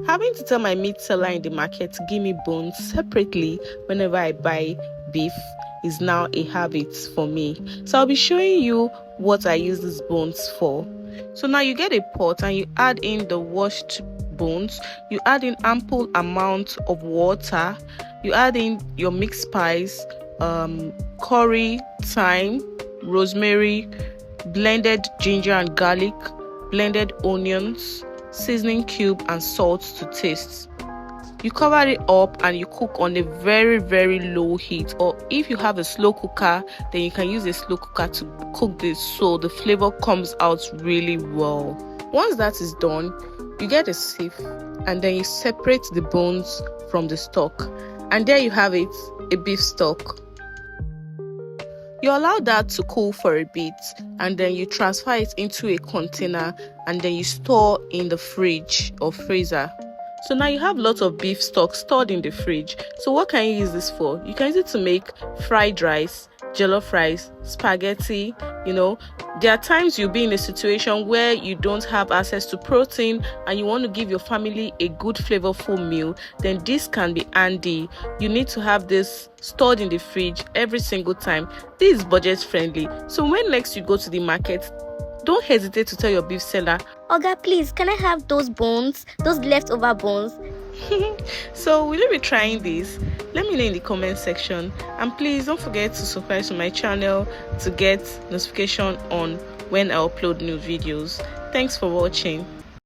Having to tell my meat seller in the market to give me bones separately whenever I buy beef is now a habit for me. So I'll be showing you what I use these bones for. So now you get a pot and you add in the washed bones. You add in ample amount of water. You add in your mixed spice, curry, thyme, rosemary, blended ginger and garlic, blended onions, seasoning cube and salt to taste. You cover it up and you cook on a very low heat, or if you have a slow cooker, then you can use a slow cooker to cook this so the flavor comes out really well. Once that is done, you get a sieve and then you separate the bones from the stock, and there you have it, a beef stock. You allow that to cool for a bit and then you transfer it into a container and then you store in the fridge or freezer. So now you have lots of beef stock stored in the fridge. So what can you use this for? You can use it to make fried rice, jollof rice, spaghetti. There are times you'll be in a situation where you don't have access to protein and you want to give your family a good flavorful meal, then this can be handy. You need to have this stored in the fridge every single time. This is budget friendly. So when next you go to the market, don't hesitate to tell your beef seller, "Oga, please, can I have those bones, those leftover bones?" So will you be trying this? Let me know in the comment section, and please don't forget to subscribe to my channel to get notification on when I upload new videos. Thanks for watching.